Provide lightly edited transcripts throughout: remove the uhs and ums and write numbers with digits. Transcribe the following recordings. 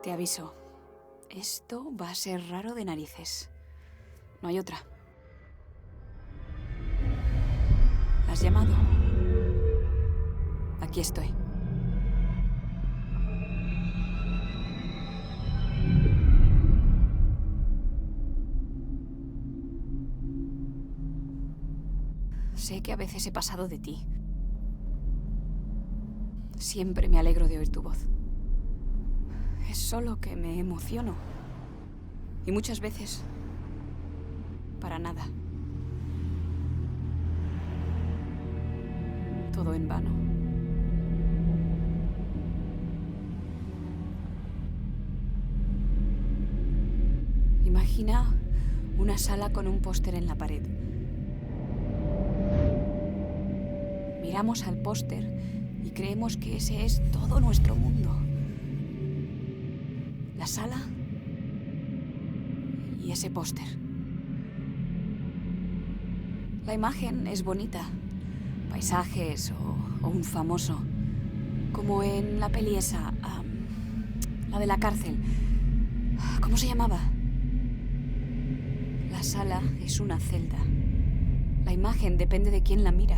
Te aviso, esto va a ser raro de narices. No hay otra. ¿Has llamado? Aquí estoy. Sé que a veces he pasado de ti. Siempre me alegro de oír tu voz. Es solo que me emociono. Y muchas veces, para nada. Todo en vano. Imagina una sala con un póster en la pared. Miramos al póster y creemos que ese es todo nuestro mundo. La sala y ese póster. La imagen es bonita. Paisajes o un famoso. Como en la peli esa, la de la cárcel. ¿Cómo se llamaba? La sala es una celda. La imagen depende de quién la mira.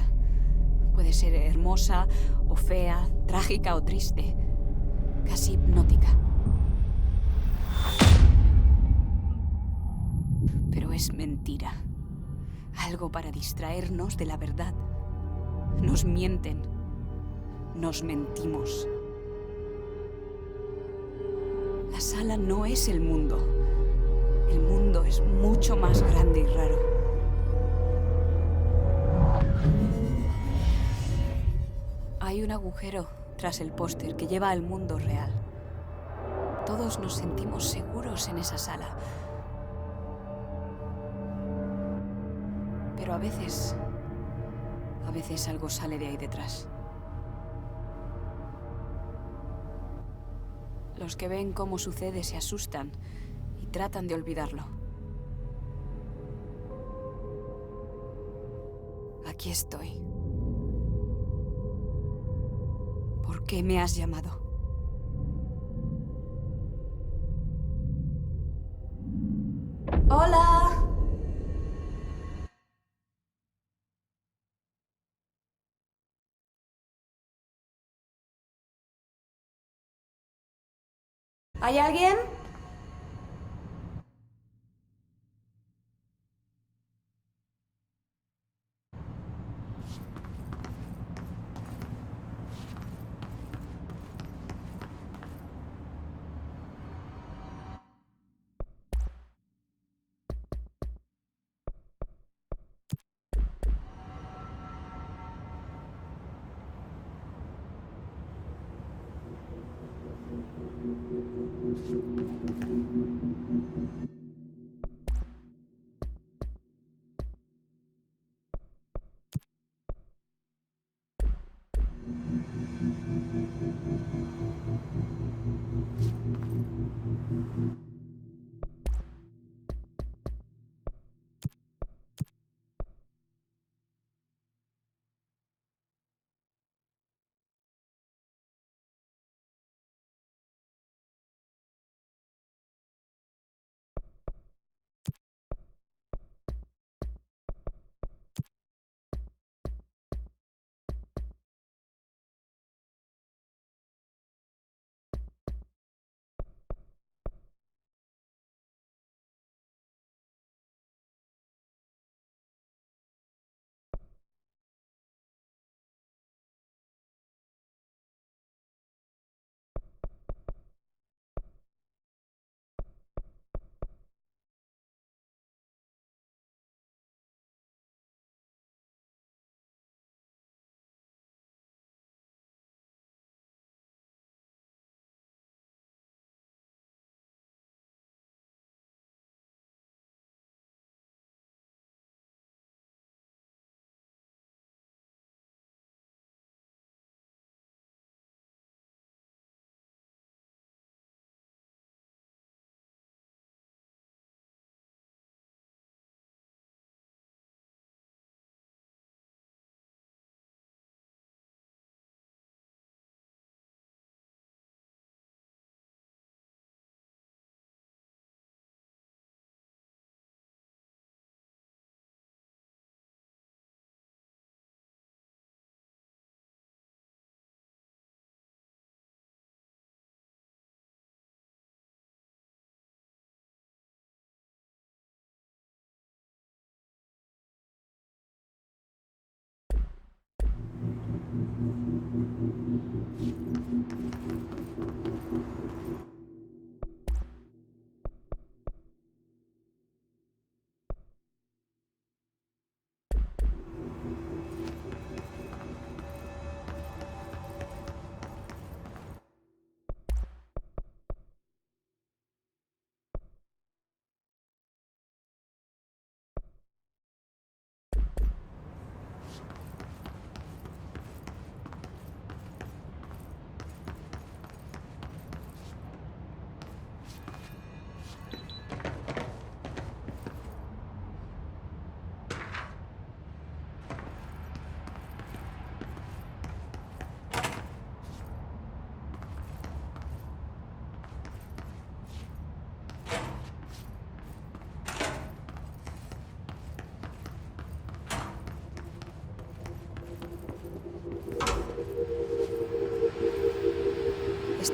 Puede ser hermosa o fea, trágica o triste. Casi hipnótica. Pero es mentira. Algo para distraernos de la verdad. Nos mienten. Nos mentimos. La sala no es el mundo. El mundo es mucho más grande y raro. Hay un agujero tras el póster que lleva al mundo real. Todos nos sentimos seguros en esa sala. Pero a veces algo sale de ahí detrás. Los que ven cómo sucede se asustan y tratan de olvidarlo. Aquí estoy. ¿Por qué me has llamado? ¡Hola! ¿Hay alguien?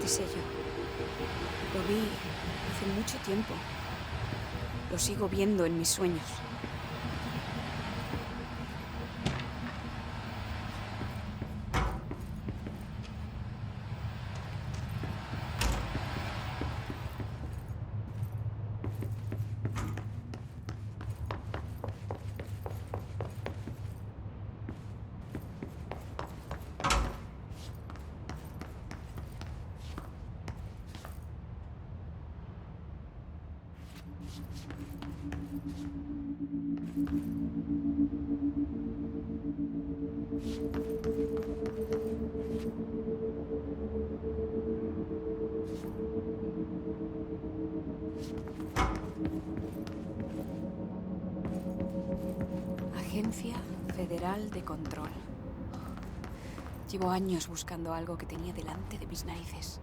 sé yo. Lo vi hace mucho tiempo. Lo sigo viendo en mis sueños. Agencia Federal de Control. Llevo años buscando algo que tenía delante de mis narices.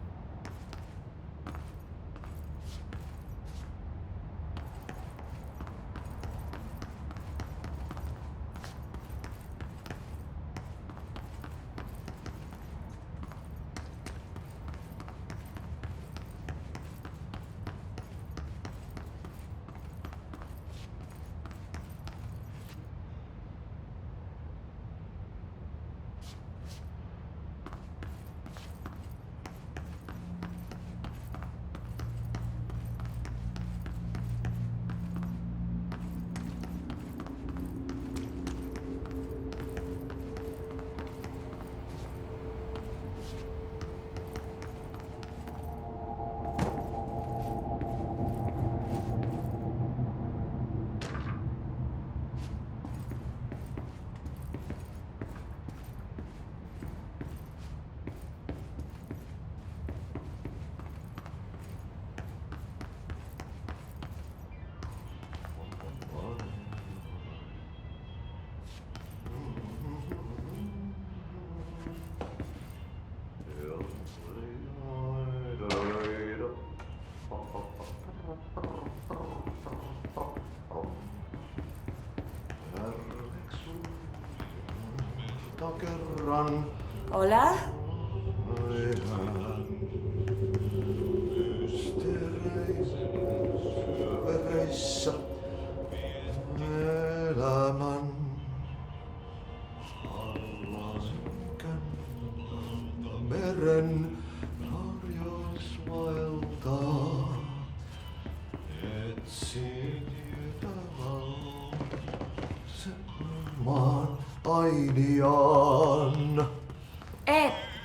¿Hola?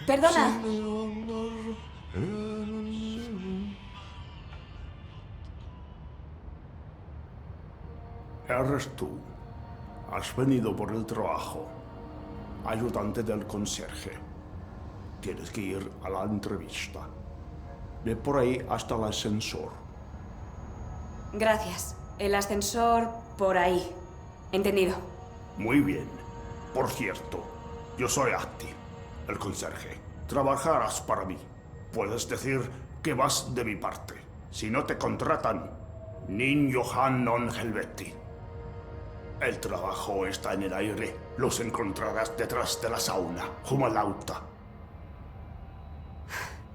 Perdona. Eres tú. Has venido por el trabajo. Ayudante del conserje. Tienes que ir a la entrevista. Ve por ahí hasta el ascensor. Gracias. El ascensor por ahí. Entendido. Muy bien. Por cierto, yo soy Ahti, el conserje. Trabajarás para mí. Puedes decir que vas de mi parte. Si no te contratan, nin Johan non helveti. El trabajo está en el aire. Los encontrarás detrás de la sauna, jumalauta.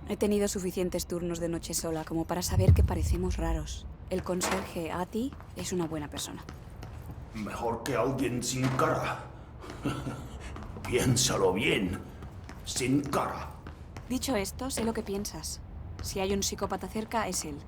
He tenido suficientes turnos de noche sola como para saber que parecemos raros. El conserje Ahti es una buena persona. Mejor que alguien sin cara. Piénsalo bien. Sin cara. Dicho esto, sé lo que piensas. Si hay un psicópata cerca, es él.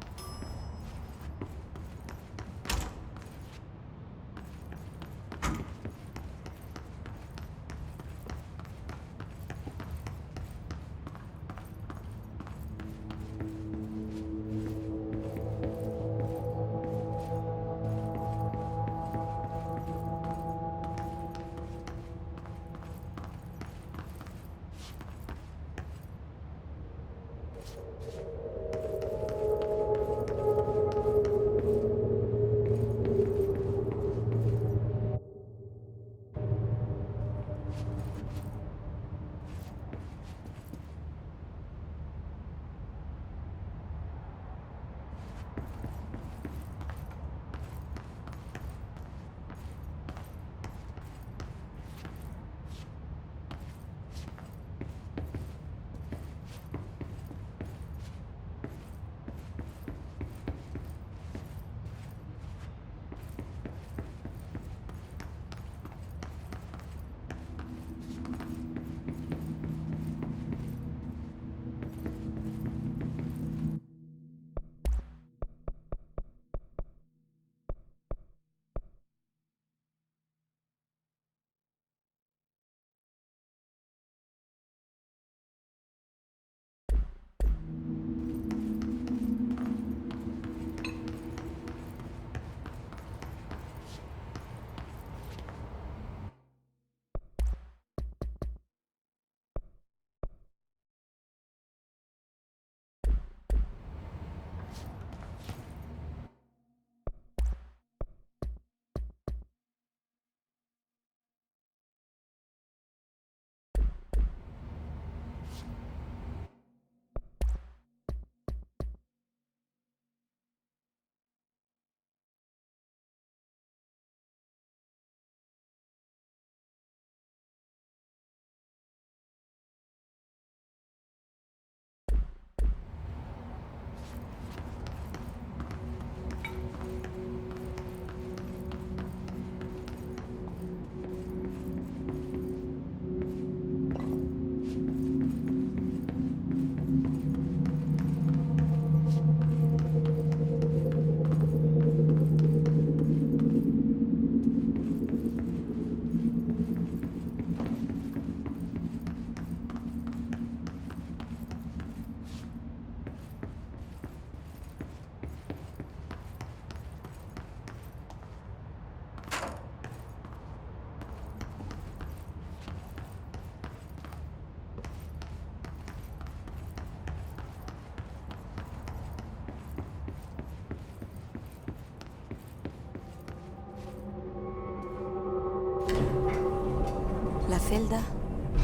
celda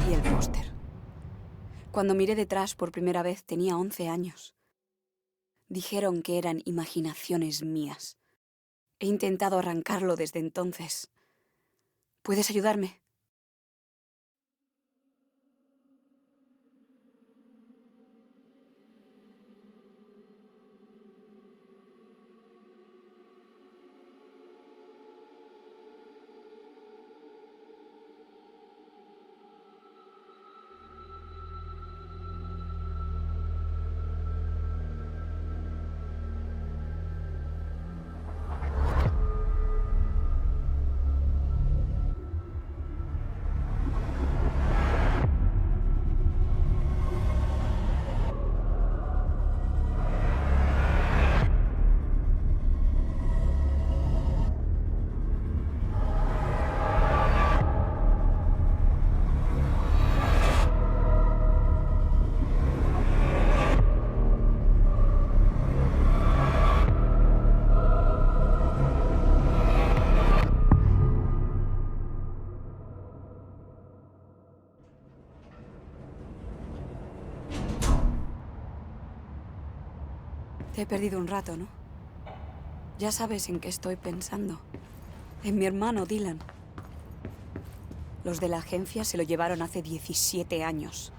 y el póster. Cuando miré detrás por primera vez tenía 11 años. Dijeron que eran imaginaciones mías. He intentado arrancarlo desde entonces. ¿Puedes ayudarme? Te he perdido un rato, ¿no? Ya sabes en qué estoy pensando. En mi hermano Dylan. Los de la agencia se lo llevaron hace 17 años.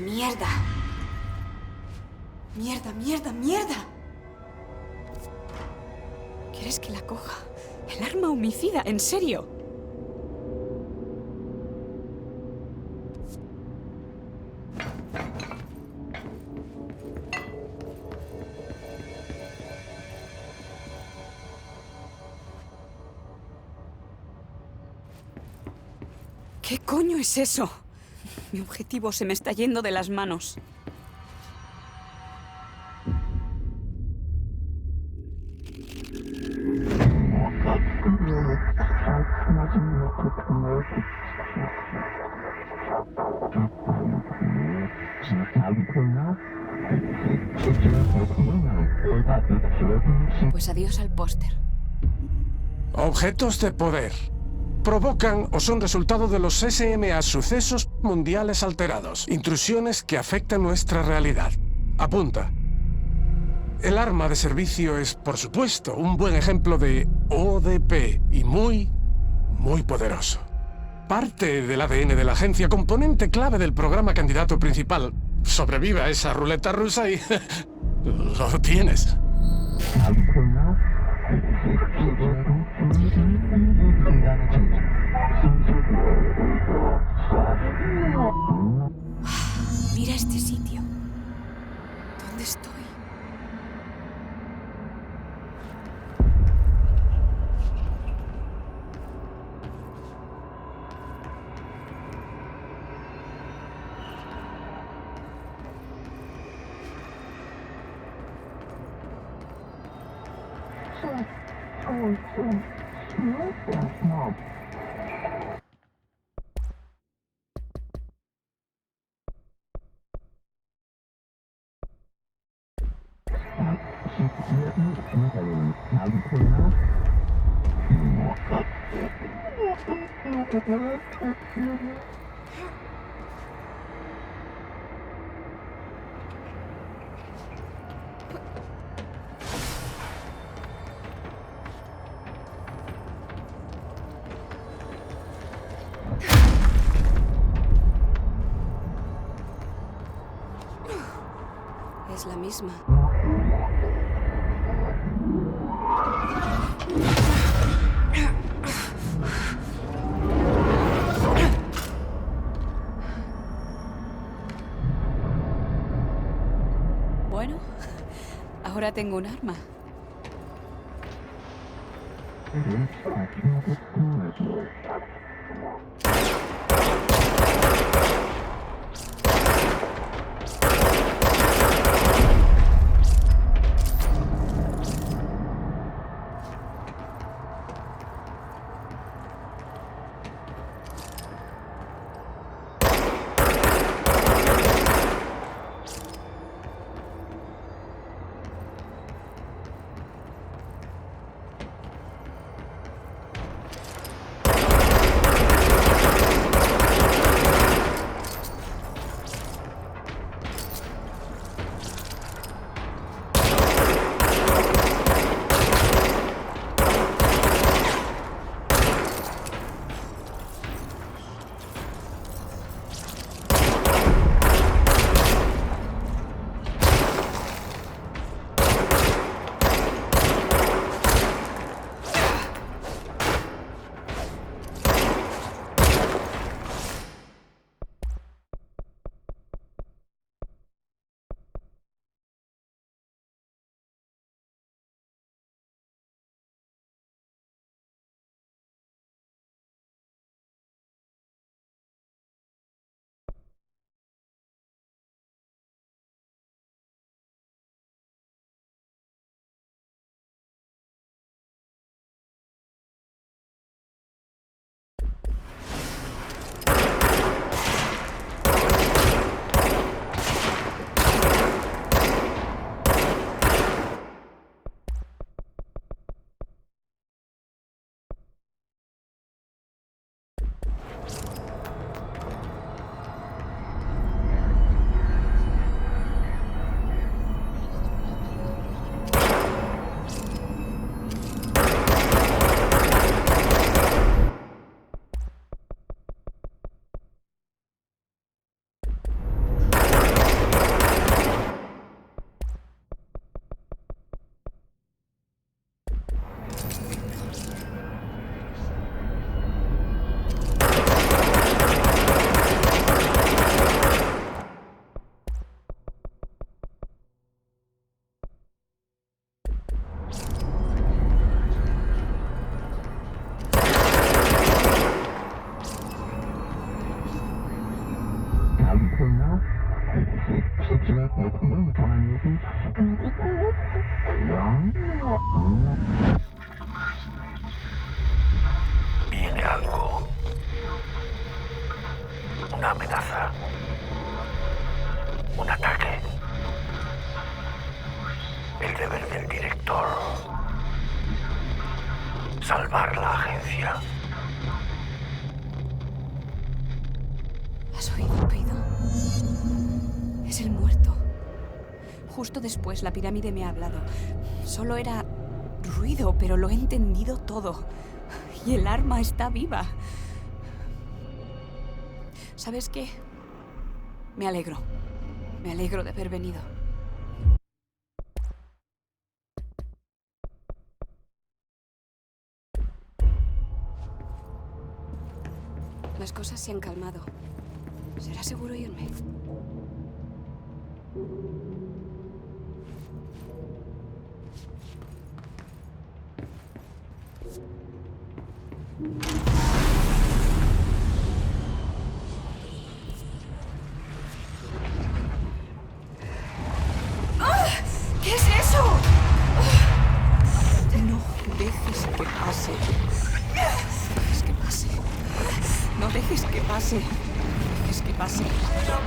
¡Mierda! ¡Mierda, mierda, mierda! ¿Quieres que la coja? El arma homicida, ¿en serio? ¿Qué coño es eso? Mi objetivo se me está yendo de las manos. Pues adiós al póster. Objetos de poder. Provocan o son resultado de los SMA, sucesos mundiales alterados, intrusiones que afectan nuestra realidad. Apunta. El arma de servicio es, por supuesto, un buen ejemplo de ODP y muy poderoso. Parte del ADN de la agencia, componente clave del programa candidato principal. Sobrevive a esa ruleta rusa y lo tienes. Mira este sitio. ¿Dónde estoy? Es la misma. Bueno, ahora tengo un arma. Viene algo. Una amenaza. Un ataque. El deber del director. Salvar la agencia. ¿Has oído el ruido? Es el muerto. Justo después la pirámide me ha hablado. Solo era ruido, pero lo he entendido todo. Y el arma está viva. ¿Sabes qué? Me alegro. Me alegro de haber venido. Las cosas se han calmado. ¿Será seguro irme? ¿Qué es eso? No dejes que pase. Dejes que pase. No dejes que pase. Dejes que pase.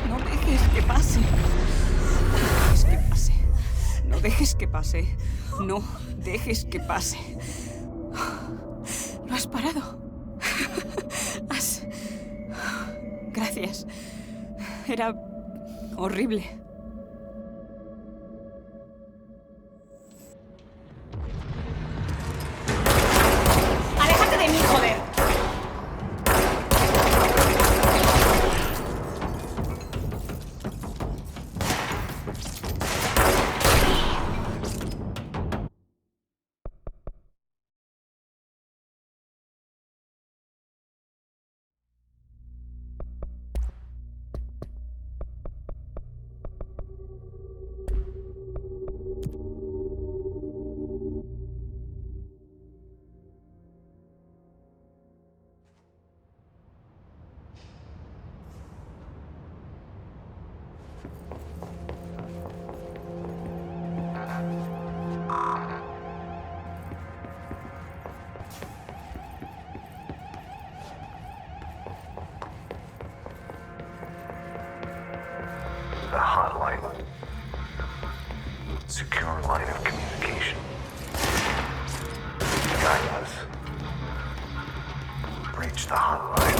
No dejes que pase. Dejes que pase. No dejes que pase. No dejes que pase. No has parado. Has... Gracias. Era horrible. ¡Aléjate de mí, joder! the hotline. Secure line of communication. Guide us. Reach the hotline.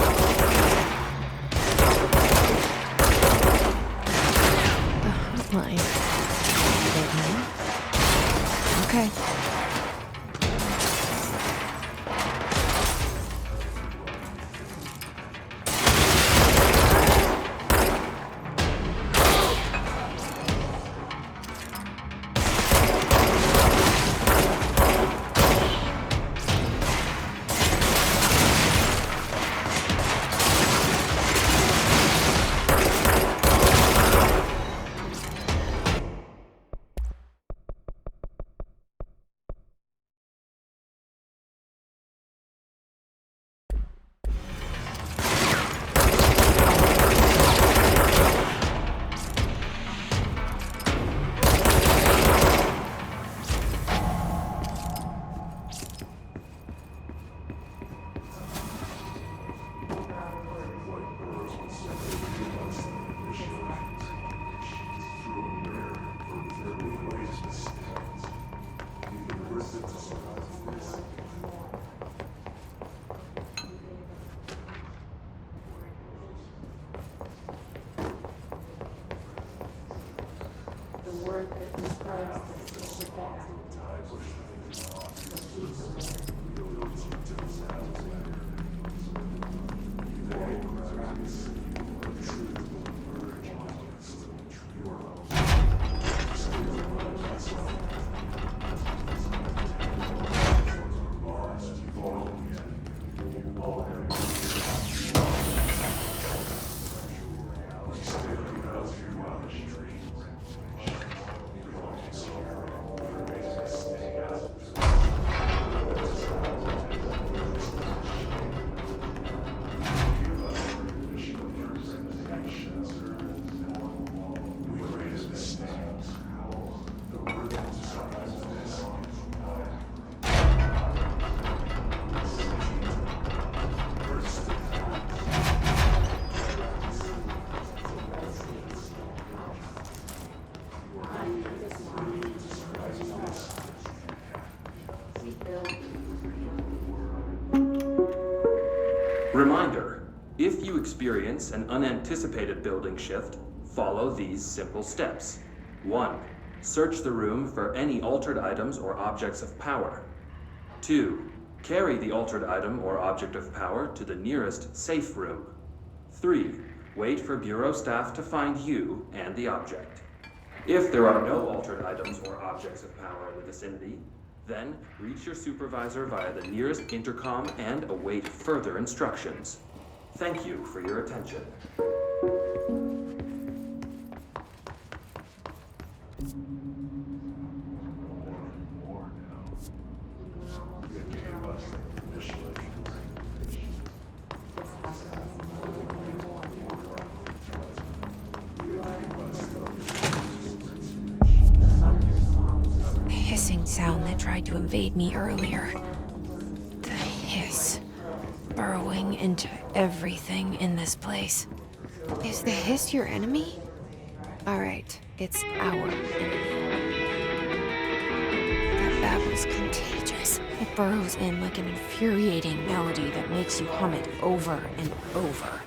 Hotline. Okay. Reminder, if you experience an unanticipated building shift, follow these simple steps. 1. Search the room for any altered items or objects of power. 2. Carry the altered item or object of power to the nearest safe room. 3. Wait for Bureau staff to find you and the object. If there are no altered items or objects of power in the vicinity, then reach your supervisor via the nearest intercom and await further instructions. Thank you for your attention. Sound that tried to invade me earlier. The hiss. Burrowing into everything in this place. Is the hiss your enemy? Alright, it's our enemy. That babble's contagious. It burrows in like an infuriating melody that makes you hum it over and over.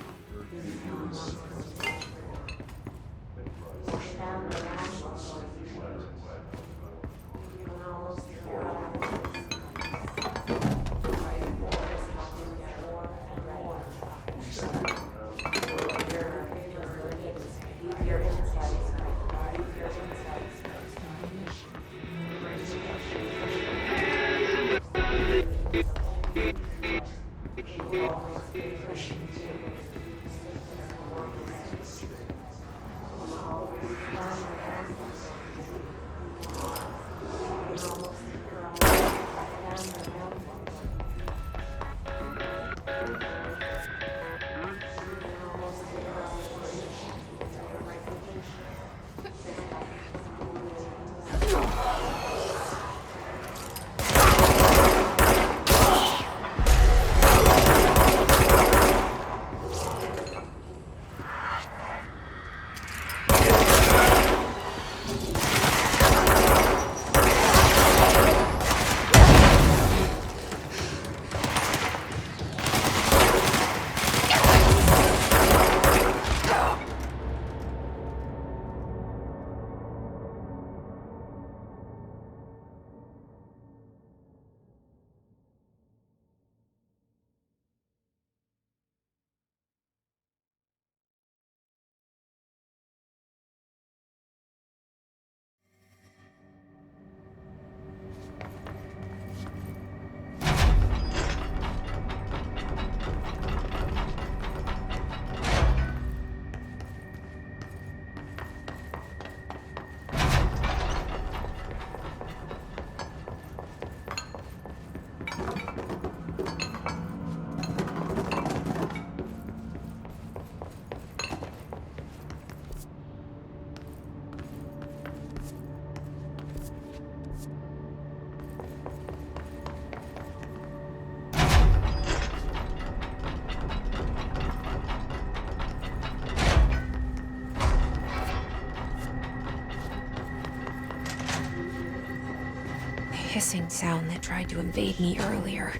hissing sound that tried to invade me earlier.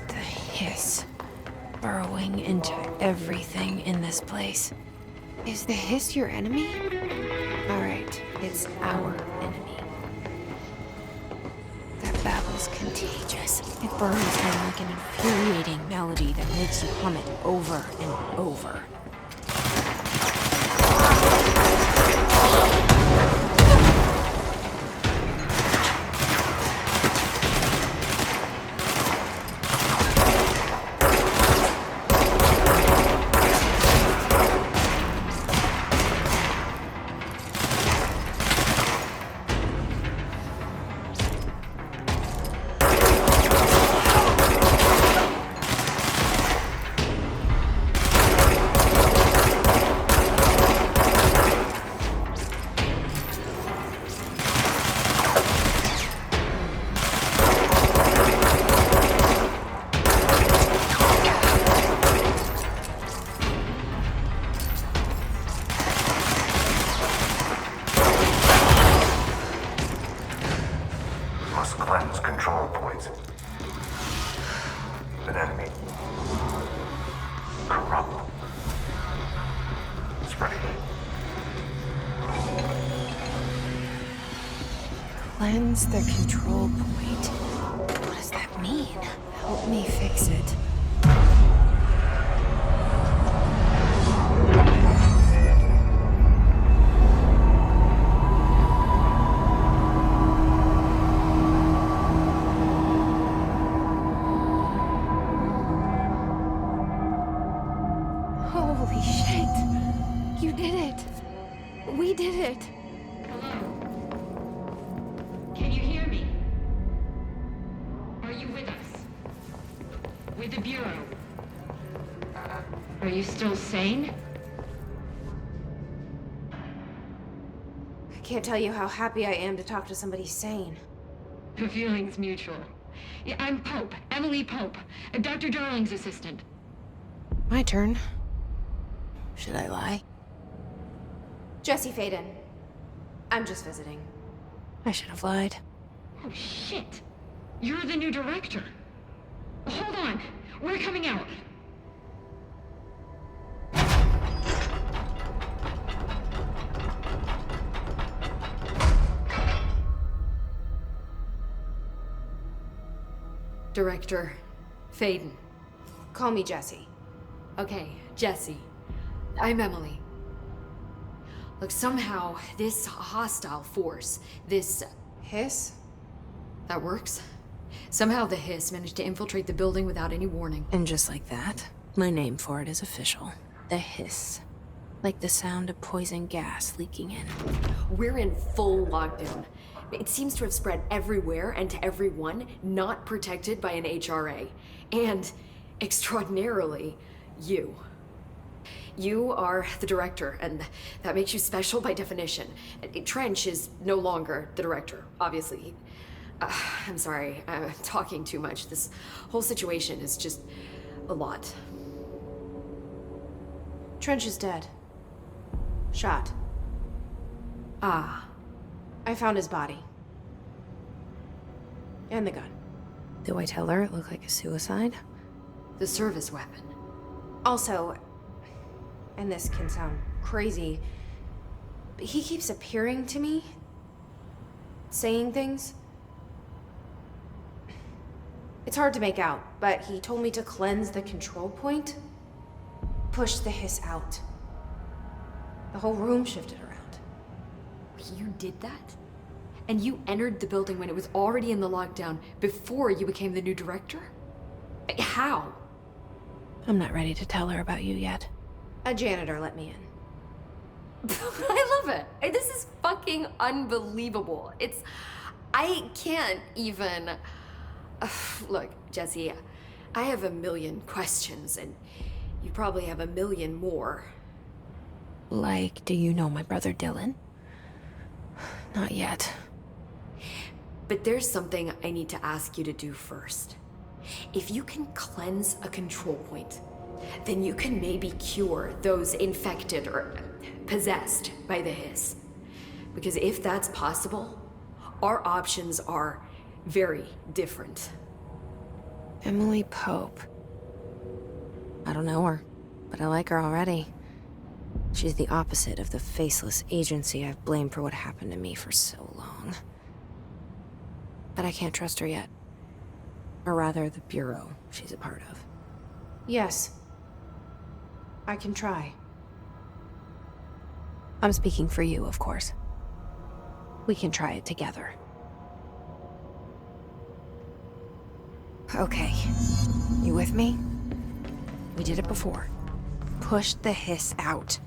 The hiss. Burrowing into everything in this place. Is the hiss your enemy? Alright, it's our enemy. That babble's contagious. It burns in like an infuriating melody that makes you hum it over and over. Must cleanse control points. An enemy. Corrupt. Spreading. Cleanse the control point. What does that mean? Help me fix it. Holy shit! You did it! We did it! Can you hear me? Are you with us? With the Bureau? Are you still sane? I can't tell you how happy I am to talk to somebody sane. The feeling's mutual. Yeah, I'm Pope, Emily Pope, Dr. Darling's assistant. My turn. Should I lie? Jesse Faden. I'm just visiting. I should have lied. Oh, shit. You're the new director. Hold on. We're coming out. Director Faden. Call me Jesse. Okay, Jesse. I'm Emily. Look, somehow this hostile force, this... Hiss? that works? Somehow the hiss managed to infiltrate the building without any warning. And just like that, my name for it is official. The hiss. Like the sound of poison gas leaking in. We're in full lockdown. It seems to have spread everywhere and to everyone not protected by an HRA. And, extraordinarily, you. You are the director, and that makes you special by definition. Trench is no longer the director, obviously. I'm sorry, I'm talking too much. This whole situation is just a lot. Trench is dead. Shot. Ah. I found his body. And the gun. Do I tell her it looked like a suicide? The service weapon. Also, and this can sound crazy, but he keeps appearing to me, saying things. It's hard to make out, but he told me to cleanse the control point, push the hiss out. The whole room shifted around. You did that? And you entered the building when it was already in the lockdown before you became the new director? How? I'm not ready to tell her about you yet. A janitor let me in. I love it. This is fucking unbelievable. I can't even... Look, Jesse, I have a million questions, and you probably have a million more. Like, do you know my brother Dylan? Not yet. But there's something I need to ask you to do first. If you can cleanse a control point, then you can maybe cure those infected or possessed by the hiss. Because if that's possible, our options are very different. Emily Pope. I don't know her, but I like her already. She's the opposite of the faceless agency I've blamed for what happened to me for so long. But I can't trust her yet. Or rather, the Bureau she's a part of. Yes. I can try. I'm speaking for you, of course. We can try it together. Okay. You with me? We did it before. Push the hiss out.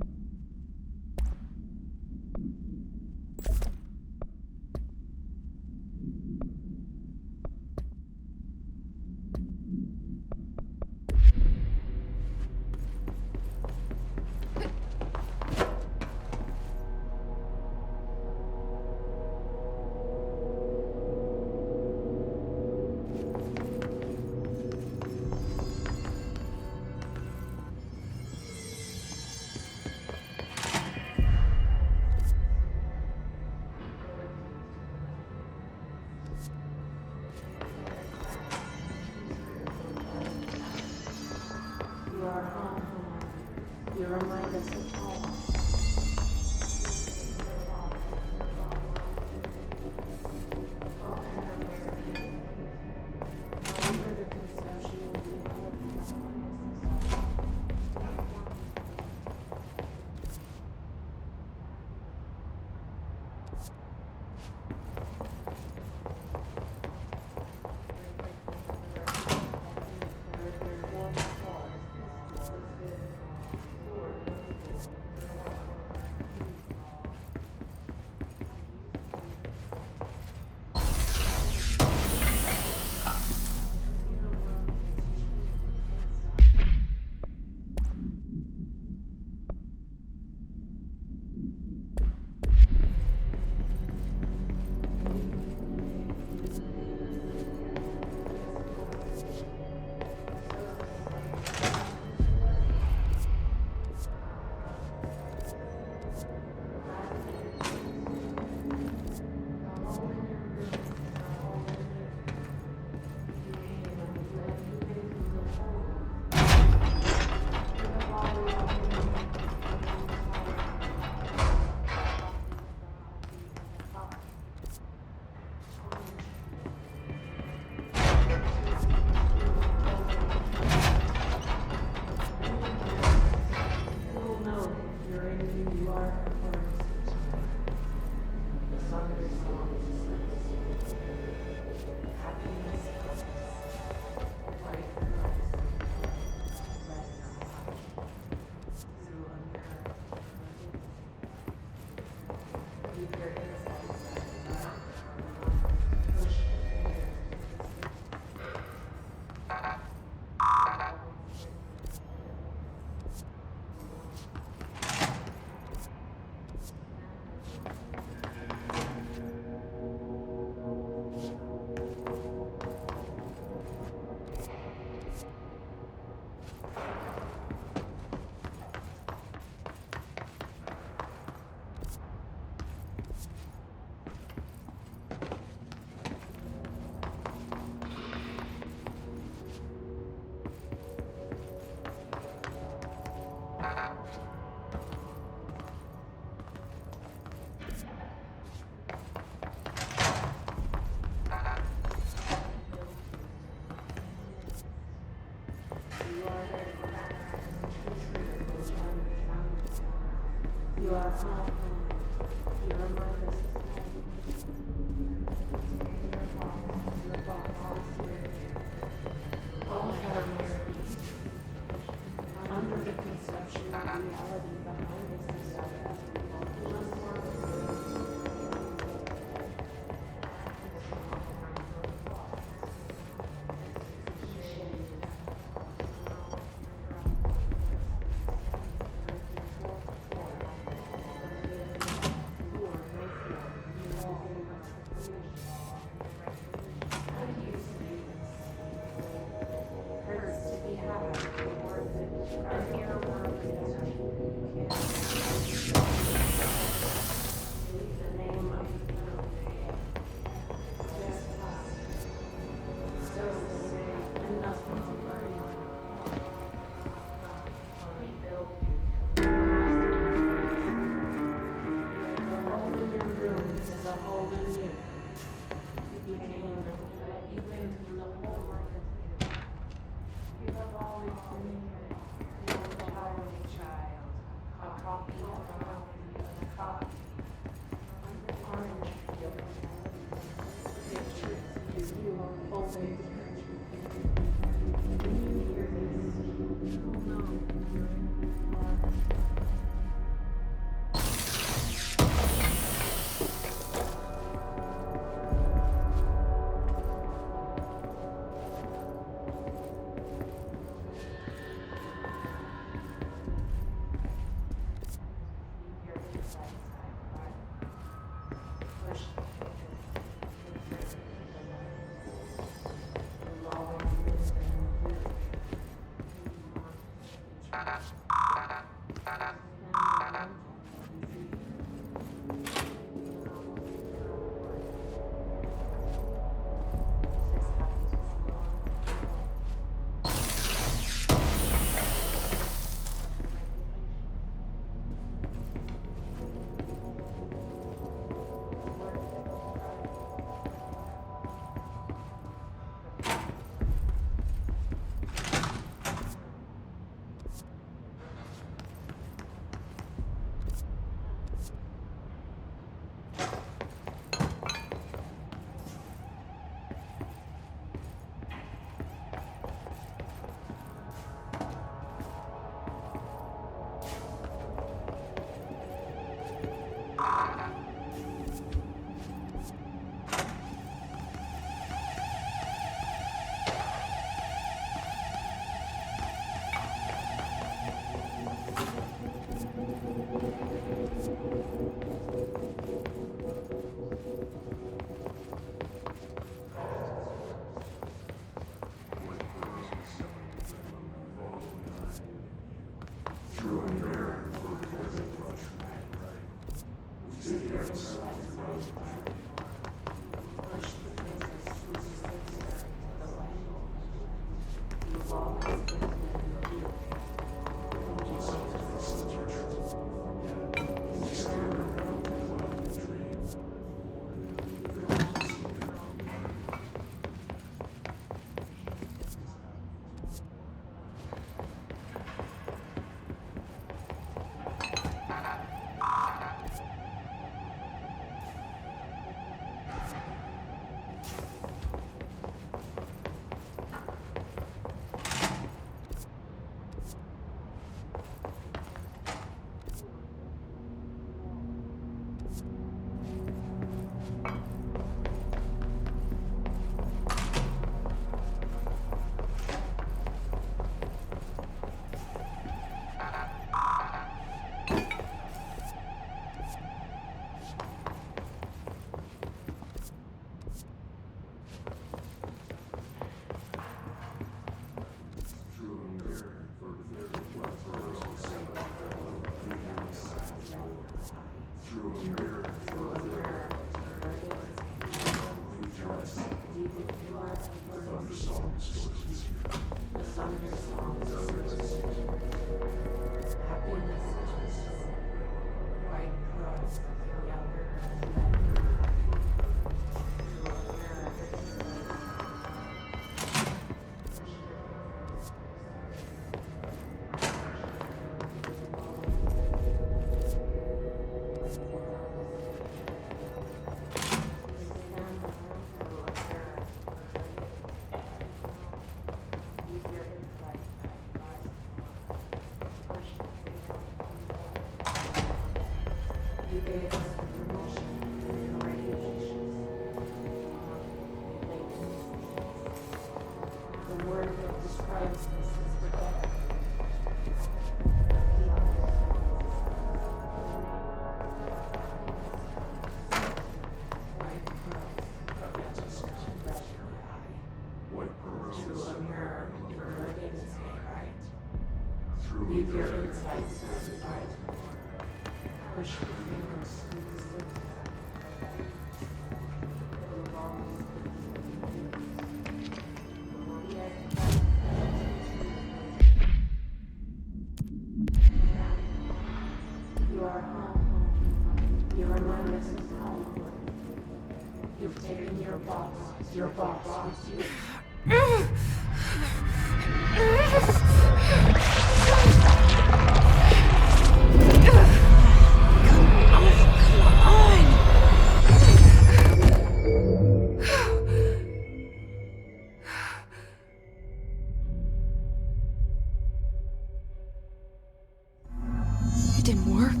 It didn't work.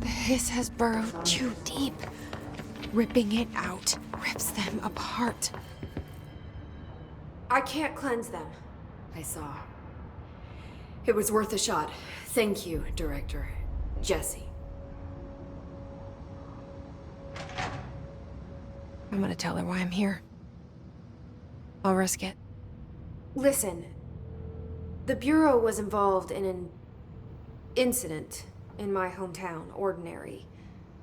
The hiss has burrowed too deep. Ripping it out rips them apart. I can't cleanse them. I saw. It was worth a shot. Thank you, Director. Jesse. I'm gonna tell her why I'm here. I'll risk it. Listen, the Bureau was involved in an incident in my hometown, Ordinary,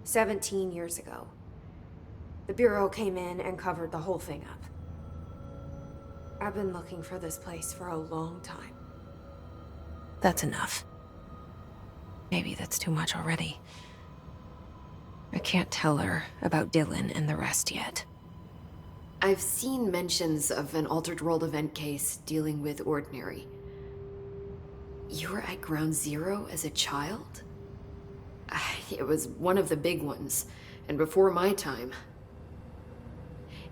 17 years ago. The Bureau came in and covered the whole thing up. I've been looking for this place for a long time. That's enough. Maybe that's too much already. I can't tell her about Dylan and the rest yet. I've seen mentions of an Altered World event case dealing with Ordinary. You were at Ground Zero as a child? It was one of the big ones, and before my time.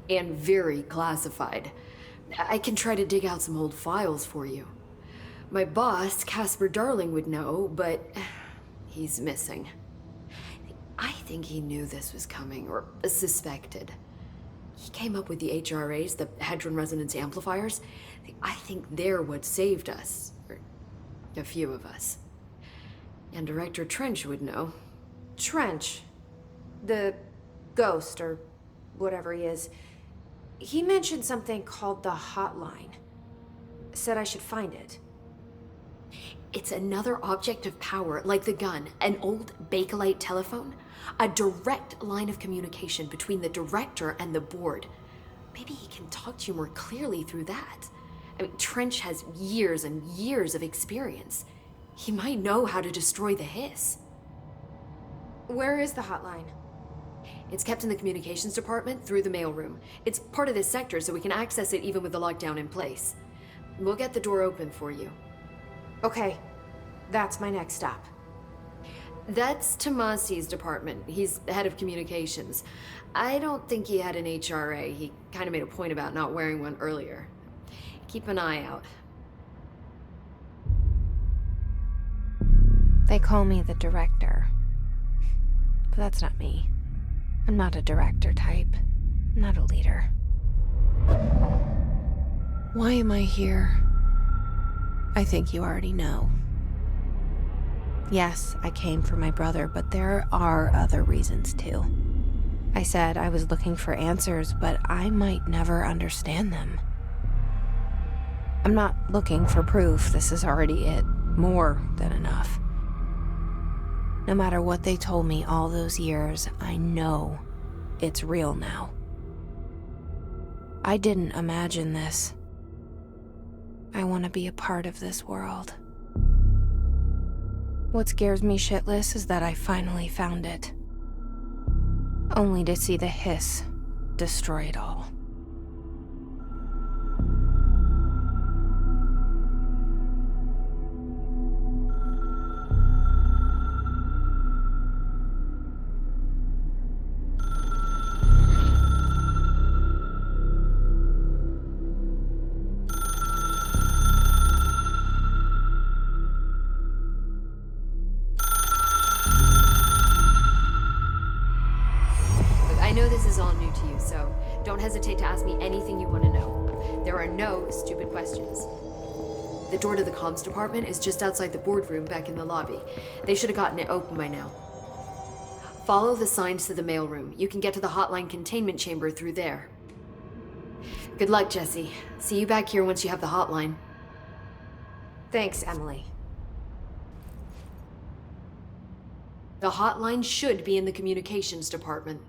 And very classified. I can try to dig out some old files for you. My boss, Casper Darling, would know, but he's missing. I think he knew this was coming, or suspected. He came up with the HRAs, the Hadron Resonance Amplifiers. I think they're what saved us. Or a few of us. And Director Trench would know. Trench, the ghost, or whatever he is, he mentioned something called the Hotline. Said I should find it. It's another object of power, like the gun, an old Bakelite telephone. A direct line of communication between the director and the board. Maybe he can talk to you more clearly through that. I mean, Trench has years and years of experience. He might know how to destroy the hiss. Where is the hotline? It's kept in the communications department through the mailroom. It's part of this sector, so we can access it even with the lockdown in place. We'll get the door open for you. Okay, that's my next stop. That's Tomasi's department. He's head of communications. I don't think he had an HRA. He kind of made a point about not wearing one earlier. Keep an eye out. They call me the director. But that's not me. I'm not a director type. I'm not a leader. Why am I here? I think you already know. Yes, I came for my brother, but there are other reasons too. I said I was looking for answers, but I might never understand them. I'm not looking for proof. This is already it. More than enough. No matter what they told me all those years, I know it's real now. I didn't imagine this. I want to be a part of this world. What scares me shitless is that I finally found it. Only to see the hiss destroy it all. I know this is all new to you, so don't hesitate to ask me anything you want to know. There are no stupid questions. The door to the comms department is just outside the boardroom back in the lobby. They should have gotten it open by now. Follow the signs to the mailroom. You can get to the hotline containment chamber through there. Good luck, Jesse. See you back here once you have the hotline. Thanks, Emily. The hotline should be in the communications department.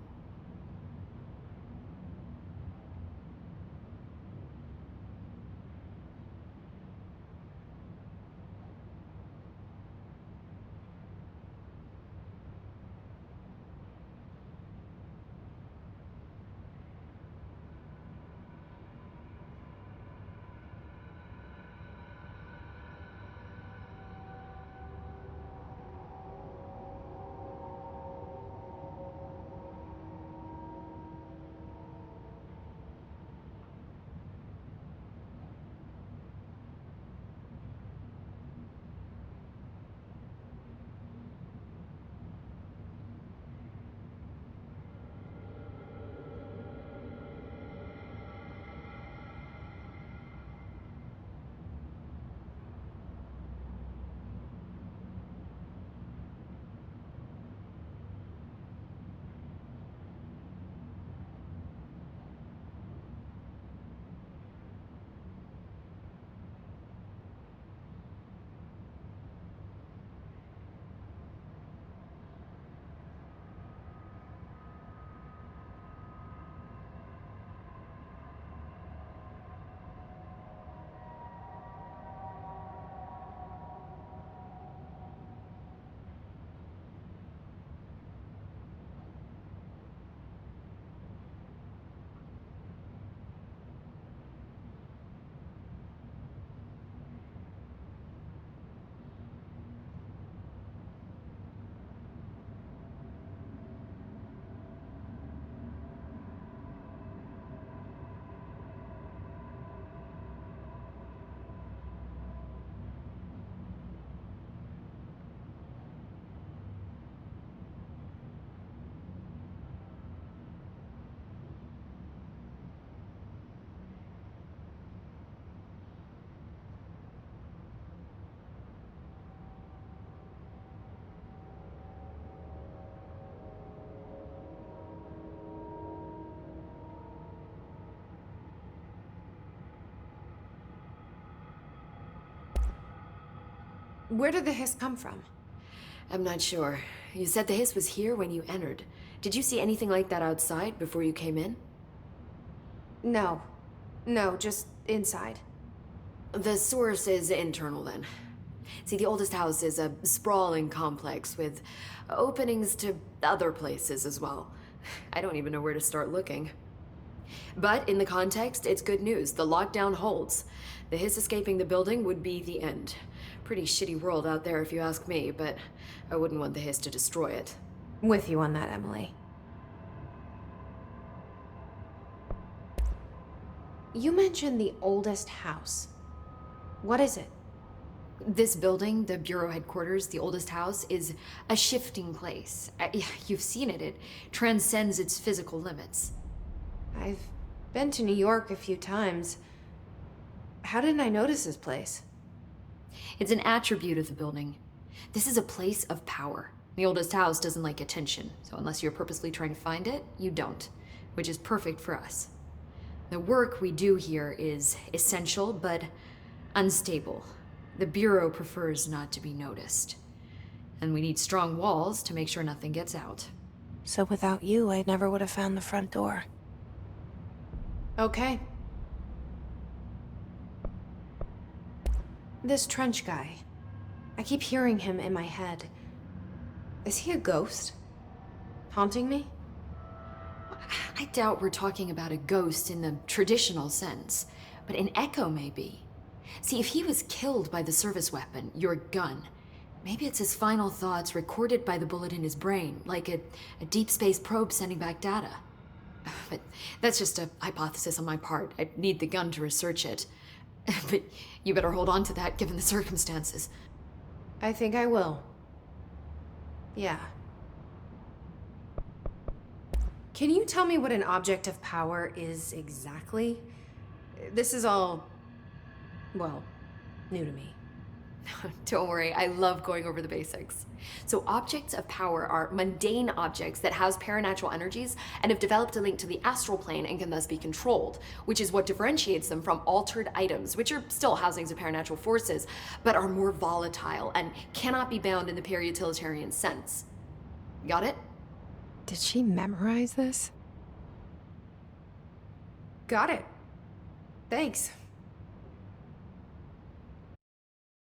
Where did the hiss come from? I'm not sure. You said the hiss was here when you entered. Did you see anything like that outside before you came in? No. No, just inside. The source is internal then. See, the oldest house is a sprawling complex with openings to other places as well. I don't even know where to start looking. But in the context, it's good news. The lockdown holds. The hiss escaping the building would be the end. Pretty shitty world out there if you ask me, but I wouldn't want the hiss to destroy it. With you on that, Emily. You mentioned the oldest house. What is it? This building, the Bureau headquarters, the oldest house, is a shifting place. You've seen it. It transcends its physical limits. I've been to New York a few times. How didn't I notice this place? It's an attribute of the building. This is a place of power. The oldest house doesn't like attention, so unless you're purposely trying to find it, you don't, which is perfect for us. The work we do here is essential, but unstable. The Bureau prefers not to be noticed. And we need strong walls to make sure nothing gets out. So without you, I never would have found the front door. Okay. This Trench guy. I keep hearing him in my head. Is he a ghost? Haunting me? I doubt we're talking about a ghost in the traditional sense, but an echo maybe. See, if he was killed by the service weapon, your gun, maybe it's his final thoughts recorded by the bullet in his brain, like a deep space probe sending back data. But that's just a hypothesis on my part. I'd need the gun to research it. But you better hold on to that given the circumstances. I think I will. Yeah. Can you tell me what an object of power is exactly? This is all, well, new to me. Don't worry, I love going over the basics. So objects of power are mundane objects that house paranatural energies and have developed a link to the astral plane and can thus be controlled, which is what differentiates them from altered items, which are still housings of paranatural forces, but are more volatile and cannot be bound in the peri-utilitarian sense. Got it? Did she memorize this? Got it. Thanks.